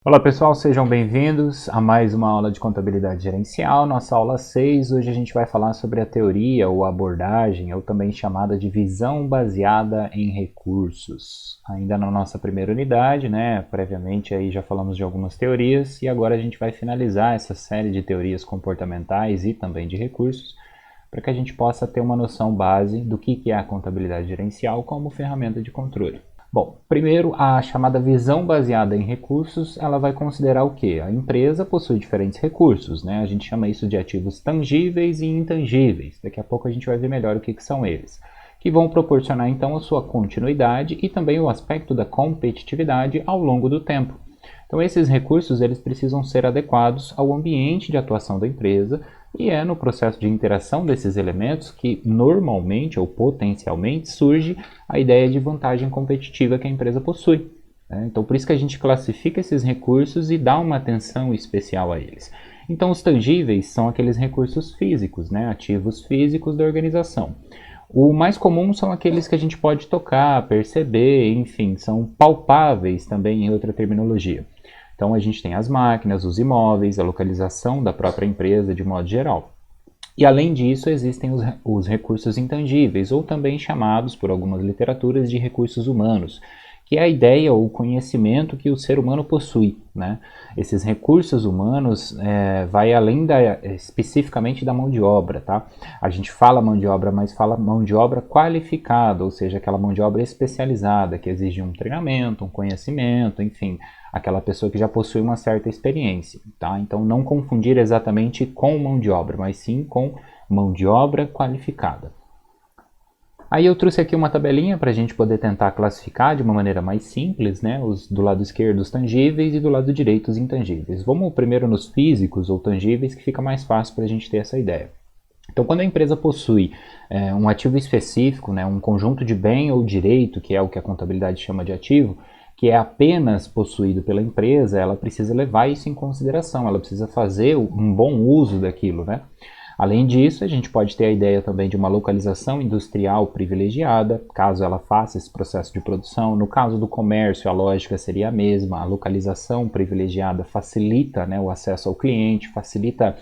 Olá pessoal, sejam bem-vindos a mais uma aula de contabilidade gerencial, nossa aula 6. Hoje a gente vai falar sobre a teoria ou abordagem, ou também chamada de visão baseada em recursos. Ainda na nossa primeira unidade, previamente aí já falamos de algumas teorias e agora a gente vai finalizar essa série de teorias comportamentais e também de recursos para que a gente possa ter uma noção base do que é a contabilidade gerencial como ferramenta de controle. Bom, primeiro, a chamada visão baseada em recursos, ela vai considerar o quê? A empresa possui diferentes recursos, A gente chama isso de ativos tangíveis e intangíveis. Daqui a pouco a gente vai ver melhor o que são eles, que vão proporcionar então a sua continuidade e também o aspecto da competitividade ao longo do tempo. Então esses recursos eles precisam ser adequados ao ambiente de atuação da empresa e é no processo de interação desses elementos que normalmente ou potencialmente surge a ideia de vantagem competitiva que a empresa possui. Então por isso que a gente classifica esses recursos e dá uma atenção especial a eles. Então os tangíveis são aqueles recursos físicos, ativos físicos da organização. O mais comum são aqueles que a gente pode tocar, perceber, enfim, são palpáveis também em outra terminologia. Então a gente tem as máquinas, os imóveis, a localização da própria empresa de modo geral. E além disso existem os recursos intangíveis, ou também chamados por algumas literaturas de recursos humanos, que é a ideia ou o conhecimento que o ser humano possui. Esses recursos humanos vai além especificamente da mão de obra. A gente fala mão de obra, mas fala mão de obra qualificada, ou seja, aquela mão de obra especializada, que exige um treinamento, um conhecimento, enfim, aquela pessoa que já possui uma certa experiência. Então não confundir exatamente com mão de obra, mas sim com mão de obra qualificada. Aí eu trouxe aqui uma tabelinha para a gente poder tentar classificar de uma maneira mais simples, do lado esquerdo os tangíveis e do lado direito os intangíveis. Vamos primeiro nos físicos ou tangíveis, que fica mais fácil para a gente ter essa ideia. Então quando a empresa possui um ativo específico, um conjunto de bem ou direito, que é o que a contabilidade chama de ativo, que é apenas possuído pela empresa, ela precisa levar isso em consideração, ela precisa fazer um bom uso daquilo, Além disso, a gente pode ter a ideia também de uma localização industrial privilegiada, caso ela faça esse processo de produção. No caso do comércio, a lógica seria a mesma. A localização privilegiada facilita o acesso ao cliente, facilita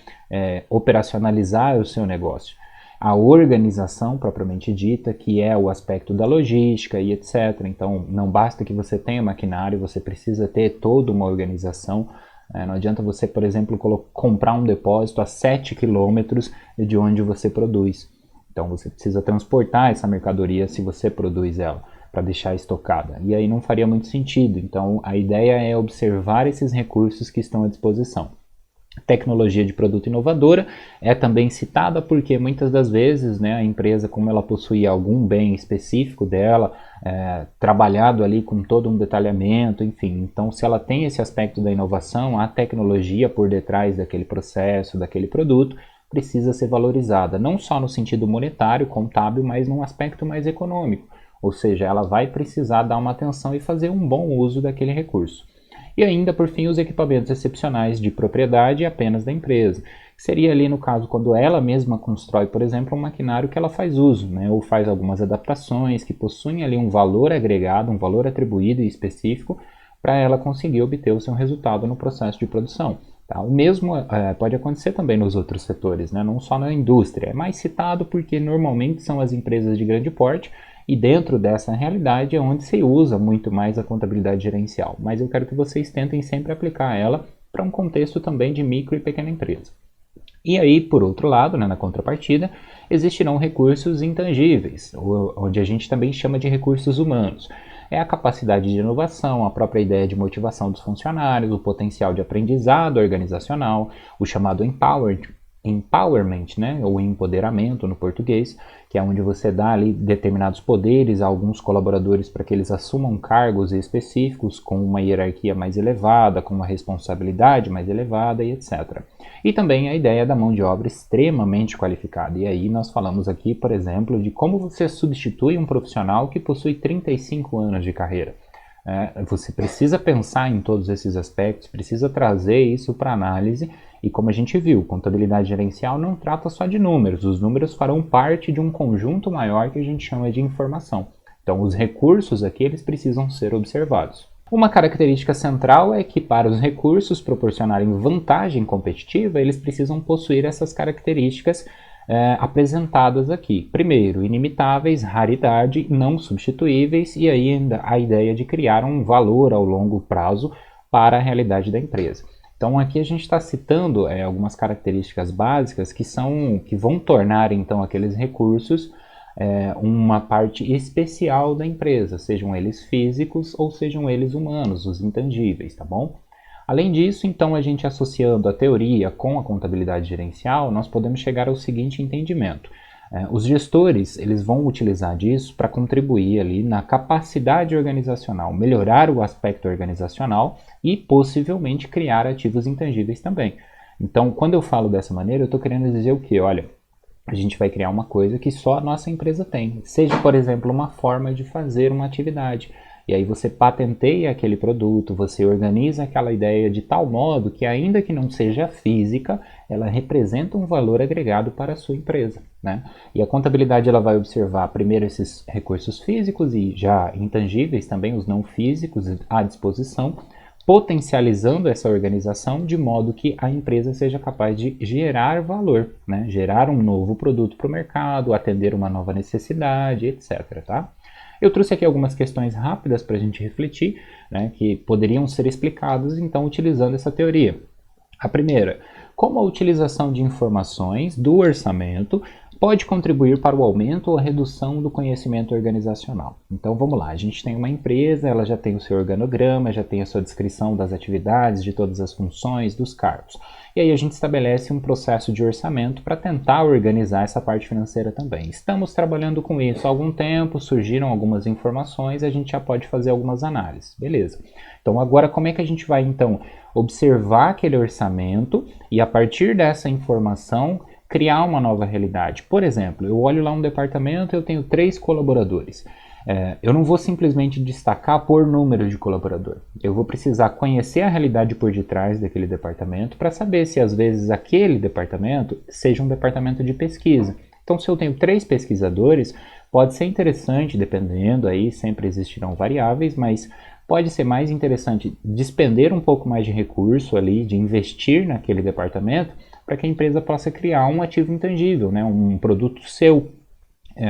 operacionalizar o seu negócio. A organização propriamente dita, que é o aspecto da logística e etc. Então, não basta que você tenha maquinário, você precisa ter toda uma organização. Não adianta você, por exemplo, comprar um depósito a 7 quilômetros de onde você produz. Então você precisa transportar essa mercadoria se você produz ela, para deixar estocada. E aí não faria muito sentido. Então a ideia é observar esses recursos que estão à disposição. Tecnologia de produto inovadora é também citada porque muitas das vezes a empresa, como ela possui algum bem específico dela, trabalhado ali com todo um detalhamento, enfim, então se ela tem esse aspecto da inovação, a tecnologia por detrás daquele processo, daquele produto, precisa ser valorizada, não só no sentido monetário, contábil, mas num aspecto mais econômico, ou seja, ela vai precisar dar uma atenção e fazer um bom uso daquele recurso. E ainda, por fim, os equipamentos excepcionais de propriedade apenas da empresa. Seria ali, no caso, quando ela mesma constrói, por exemplo, um maquinário que ela faz uso, ou faz algumas adaptações que possuem ali um valor agregado, um valor atribuído e específico para ela conseguir obter o seu resultado no processo de produção. O mesmo pode acontecer também nos outros setores, não só na indústria. É mais citado porque normalmente são as empresas de grande porte, e dentro dessa realidade é onde se usa muito mais a contabilidade gerencial. Mas eu quero que vocês tentem sempre aplicar ela para um contexto também de micro e pequena empresa. E aí, por outro lado, na contrapartida, existirão recursos intangíveis, onde a gente também chama de recursos humanos. É a capacidade de inovação, a própria ideia de motivação dos funcionários, o potencial de aprendizado organizacional, o chamado empowerment, ou empoderamento no português, que é onde você dá ali determinados poderes a alguns colaboradores para que eles assumam cargos específicos com uma hierarquia mais elevada, com uma responsabilidade mais elevada e etc. E também a ideia da mão de obra extremamente qualificada. E aí nós falamos aqui, por exemplo, de como você substitui um profissional que possui 35 anos de carreira. Você precisa pensar em todos esses aspectos, precisa trazer isso para análise e como a gente viu, contabilidade gerencial não trata só de números, os números farão parte de um conjunto maior que a gente chama de informação. Então os recursos aqui eles precisam ser observados. Uma característica central é que para os recursos proporcionarem vantagem competitiva, eles precisam possuir essas características apresentadas aqui. Primeiro, ilimitáveis, raridade, não substituíveis e ainda a ideia de criar um valor ao longo prazo para a realidade da empresa. Então aqui a gente está citando algumas características básicas que vão tornar então aqueles recursos uma parte especial da empresa, sejam eles físicos ou sejam eles humanos, os intangíveis, tá bom? Além disso, então, a gente associando a teoria com a contabilidade gerencial, nós podemos chegar ao seguinte entendimento. Os gestores, eles vão utilizar disso para contribuir ali na capacidade organizacional, melhorar o aspecto organizacional e possivelmente criar ativos intangíveis também. Então, quando eu falo dessa maneira, eu estou querendo dizer o quê? Olha, a gente vai criar uma coisa que só a nossa empresa tem. Seja, por exemplo, uma forma de fazer uma atividade. E aí você patenteia aquele produto, você organiza aquela ideia de tal modo que, ainda que não seja física, ela representa um valor agregado para a sua empresa, né? E a contabilidade ela vai observar primeiro esses recursos físicos e já intangíveis também, os não físicos à disposição, potencializando essa organização de modo que a empresa seja capaz de gerar valor, né? Gerar um novo produto para o mercado, atender uma nova necessidade, etc. Tá? Eu trouxe aqui algumas questões rápidas para a gente refletir, né, que poderiam ser explicadas então utilizando essa teoria. A primeira, como a utilização de informações do orçamento pode contribuir para o aumento ou a redução do conhecimento organizacional. Então vamos lá, a gente tem uma empresa, ela já tem o seu organograma, já tem a sua descrição das atividades, de todas as funções, dos cargos. E aí a gente estabelece um processo de orçamento para tentar organizar essa parte financeira também. Estamos trabalhando com isso há algum tempo, surgiram algumas informações, a gente já pode fazer algumas análises. Beleza. Então agora como é que a gente vai então observar aquele orçamento e a partir dessa informação criar uma nova realidade? Por exemplo, eu olho lá um departamento e eu tenho 3 colaboradores. Eu não vou simplesmente destacar por número de colaborador. Eu vou precisar conhecer a realidade por detrás daquele departamento para saber se às vezes aquele departamento seja um departamento de pesquisa. Então, se eu tenho 3 pesquisadores, pode ser interessante, dependendo aí, sempre existirão variáveis, mas pode ser mais interessante despender um pouco mais de recurso ali, de investir naquele departamento, para que a empresa possa criar um ativo intangível, né? Um produto seu,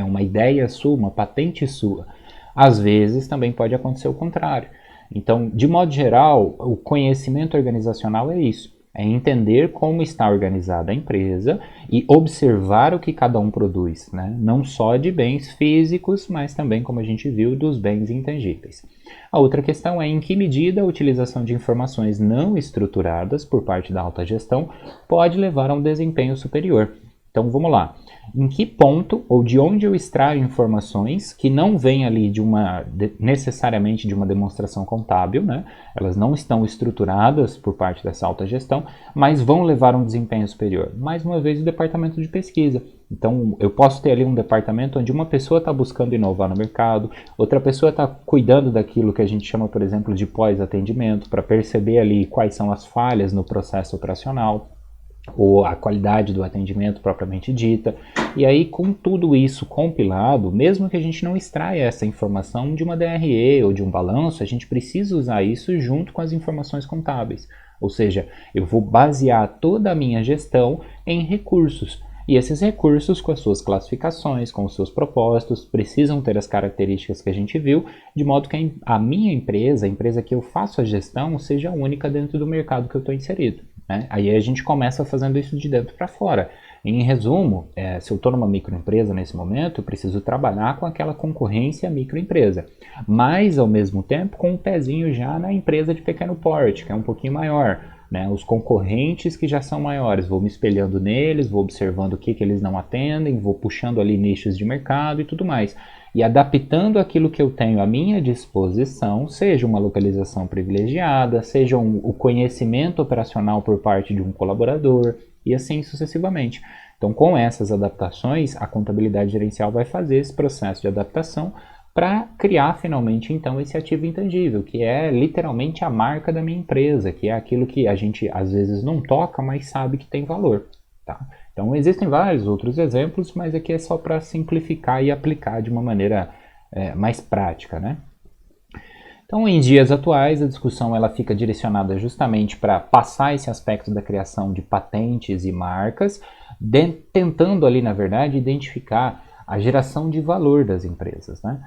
uma ideia sua, uma patente sua. Às vezes também pode acontecer o contrário. Então, de modo geral, o conhecimento organizacional é isso. É entender como está organizada a empresa e observar o que cada um produz, né? Não só de bens físicos, mas também, como a gente viu, dos bens intangíveis. A outra questão é em que medida a utilização de informações não estruturadas por parte da alta gestão pode levar a um desempenho superior. Então vamos lá. Em que ponto ou de onde eu extraio informações que não vêm ali necessariamente de uma demonstração contábil, né? Elas não estão estruturadas por parte dessa alta gestão, mas vão levar a um desempenho superior. Mais uma vez, o departamento de pesquisa. Então, eu posso ter ali um departamento onde uma pessoa está buscando inovar no mercado, outra pessoa está cuidando daquilo que a gente chama, por exemplo, de pós-atendimento, para perceber ali quais são as falhas no processo operacional, ou a qualidade do atendimento propriamente dita. E aí, com tudo isso compilado, mesmo que a gente não extraia essa informação de uma DRE ou de um balanço, a gente precisa usar isso junto com as informações contábeis. Ou seja, eu vou basear toda a minha gestão em recursos. E esses recursos, com as suas classificações, com os seus propósitos, precisam ter as características que a gente viu, de modo que a minha empresa, a empresa que eu faço a gestão, seja única dentro do mercado que eu estou inserido. Né? Aí a gente começa fazendo isso de dentro para fora. Em resumo, se eu estou numa microempresa nesse momento, eu preciso trabalhar com aquela concorrência microempresa, mas ao mesmo tempo com um pezinho já na empresa de pequeno porte, que é um pouquinho maior. Né? Os concorrentes que já são maiores, vou me espelhando neles, vou observando o que eles não atendem, vou puxando ali nichos de mercado e tudo mais. E adaptando aquilo que eu tenho à minha disposição, seja uma localização privilegiada, seja o conhecimento operacional por parte de um colaborador e assim sucessivamente. Então, com essas adaptações, a contabilidade gerencial vai fazer esse processo de adaptação para criar finalmente então esse ativo intangível, que é literalmente a marca da minha empresa, que é aquilo que a gente às vezes não toca, mas sabe que tem valor. Tá? Então existem vários outros exemplos, mas aqui é só para simplificar e aplicar de uma maneira mais prática, né? Então, em dias atuais, a discussão ela fica direcionada justamente para passar esse aspecto da criação de patentes e marcas, tentando ali, na verdade, identificar a geração de valor das empresas, né?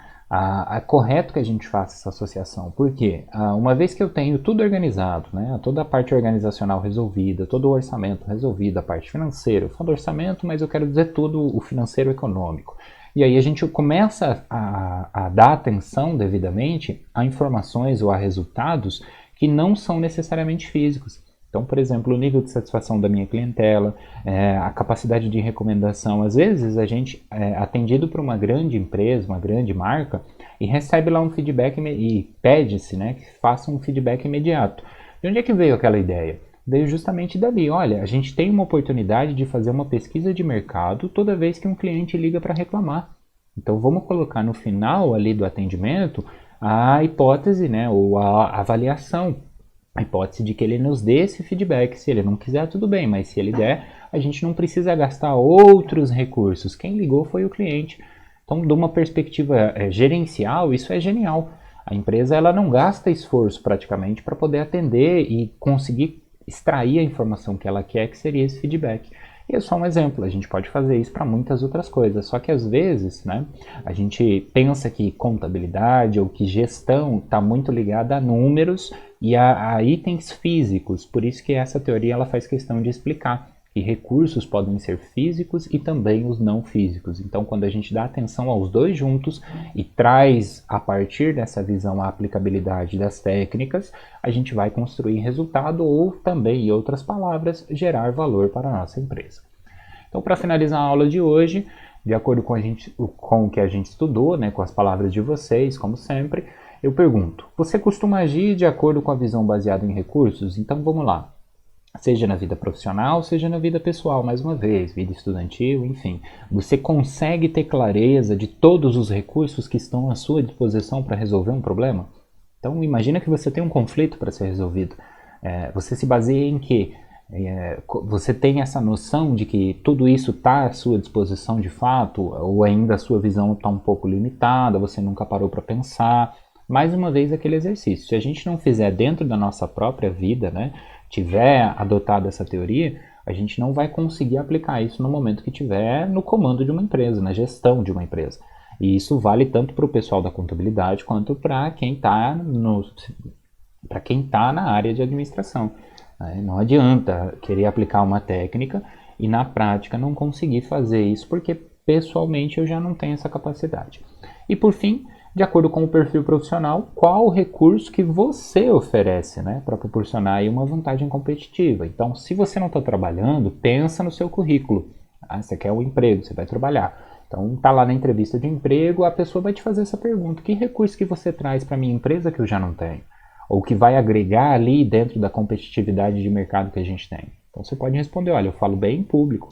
É correto que a gente faça essa associação, porque uma vez que eu tenho tudo organizado, né, toda a parte organizacional resolvida, todo o orçamento resolvido, a parte financeira, eu falo orçamento, mas eu quero dizer tudo o financeiro econômico. E aí a gente começa a dar atenção devidamente a informações ou a resultados que não são necessariamente físicos. Então, por exemplo, o nível de satisfação da minha clientela, a capacidade de recomendação. Às vezes a gente é atendido por uma grande empresa, uma grande marca, e recebe lá um feedback e pede-se, né, que faça um feedback imediato. De onde é que veio aquela ideia? Veio justamente dali. Olha, a gente tem uma oportunidade de fazer uma pesquisa de mercado toda vez que um cliente liga para reclamar. Então vamos colocar no final ali do atendimento a hipótese, né, ou a avaliação. A hipótese de que ele nos dê esse feedback. Se ele não quiser, tudo bem, mas se ele der, a gente não precisa gastar outros recursos. Quem ligou foi o cliente. Então, de uma perspectiva gerencial, isso é genial. A empresa ela não gasta esforço praticamente para poder atender e conseguir extrair a informação que ela quer, que seria esse feedback. E é só um exemplo, a gente pode fazer isso para muitas outras coisas, só que às vezes, né, a gente pensa que contabilidade ou que gestão está muito ligada a números e a itens físicos, por isso que essa teoria ela faz questão de explicar que recursos podem ser físicos e também os não físicos. Então, quando a gente dá atenção aos dois juntos e traz a partir dessa visão a aplicabilidade das técnicas, a gente vai construir resultado ou também, em outras palavras, gerar valor para a nossa empresa. Então, para finalizar a aula de hoje, de acordo com o que a gente estudou, né, com as palavras de vocês, como sempre, eu pergunto, você costuma agir de acordo com a visão baseada em recursos? Então, vamos lá. Seja na vida profissional, seja na vida pessoal, mais uma vez, vida estudantil, enfim. Você consegue ter clareza de todos os recursos que estão à sua disposição para resolver um problema? Então, imagina que você tem um conflito para ser resolvido. Você se baseia em quê? Você tem essa noção de que tudo isso está à sua disposição de fato? Ou ainda a sua visão está um pouco limitada, você nunca parou para pensar? Mais uma vez, aquele exercício. Se a gente não fizer dentro da nossa própria vida, né, tiver adotado essa teoria, a gente não vai conseguir aplicar isso no momento que tiver no comando de uma empresa, na gestão de uma empresa. E isso vale tanto para o pessoal da contabilidade quanto para quem está na área de administração. Não adianta querer aplicar uma técnica e na prática não conseguir fazer isso, porque pessoalmente eu já não tenho essa capacidade. E por fim, de acordo com o perfil profissional, qual o recurso que você oferece, né, para proporcionar aí uma vantagem competitiva. Então, se você não está trabalhando, pensa no seu currículo. Você quer um emprego, você vai trabalhar. Então, está lá na entrevista de emprego, a pessoa vai te fazer essa pergunta. Que recurso que você traz para a minha empresa que eu já não tenho? Ou que vai agregar ali dentro da competitividade de mercado que a gente tem? Então, você pode responder, olha, eu falo bem em público.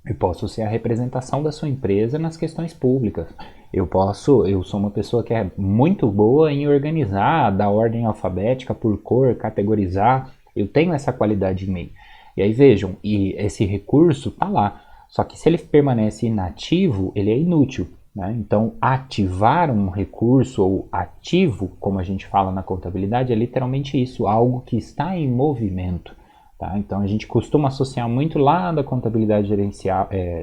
Eu posso ser a representação da sua empresa nas questões públicas. Eu sou uma pessoa que é muito boa em organizar, dar ordem alfabética por cor, categorizar. Eu tenho essa qualidade em mim. E aí vejam, e esse recurso está lá. Só que se ele permanece inativo, ele é inútil, né? Então, ativar um recurso ou ativo, como a gente fala na contabilidade, é literalmente isso, algo que está em movimento. Tá? Então a gente costuma associar muito lá da contabilidade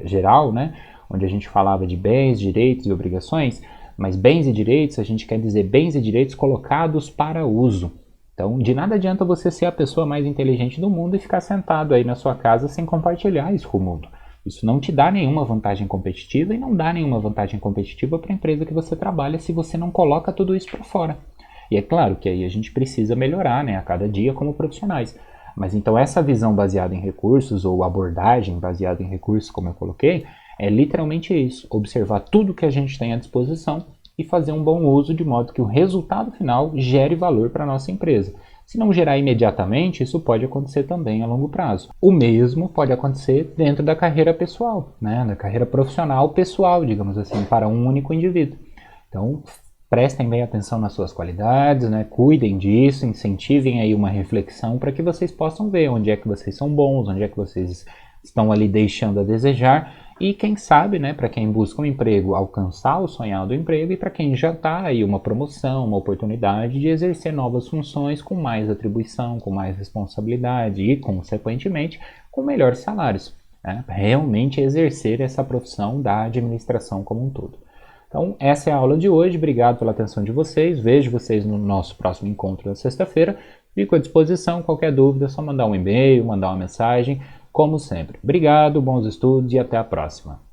geral, né? Onde a gente falava de bens, direitos e obrigações, mas bens e direitos a gente quer dizer bens e direitos colocados para uso. Então de nada adianta você ser a pessoa mais inteligente do mundo e ficar sentado aí na sua casa sem compartilhar isso com o mundo. Isso não te dá nenhuma vantagem competitiva e não dá nenhuma vantagem competitiva para a empresa que você trabalha se você não coloca tudo isso para fora. E é claro que aí a gente precisa melhorar, né, a cada dia como profissionais. Mas então essa visão baseada em recursos ou abordagem baseada em recursos, como eu coloquei, é literalmente isso, observar tudo que a gente tem à disposição e fazer um bom uso de modo que o resultado final gere valor para a nossa empresa. Se não gerar imediatamente, isso pode acontecer também a longo prazo. O mesmo pode acontecer dentro da carreira pessoal, né? Da carreira profissional pessoal, digamos assim, para um único indivíduo. Então, prestem bem atenção nas suas qualidades, né? Cuidem disso, incentivem aí uma reflexão para que vocês possam ver onde é que vocês são bons, onde é que vocês estão ali deixando a desejar. E quem sabe, né, para quem busca um emprego, alcançar o sonhado emprego, e para quem já está aí uma promoção, uma oportunidade de exercer novas funções com mais atribuição, com mais responsabilidade e, consequentemente, com melhores salários. Né? Realmente exercer essa profissão da administração como um todo. Então, essa é a aula de hoje. Obrigado pela atenção de vocês. Vejo vocês no nosso próximo encontro na sexta-feira. Fico à disposição. Qualquer dúvida, é só mandar um e-mail, mandar uma mensagem, como sempre. Obrigado, bons estudos e até a próxima.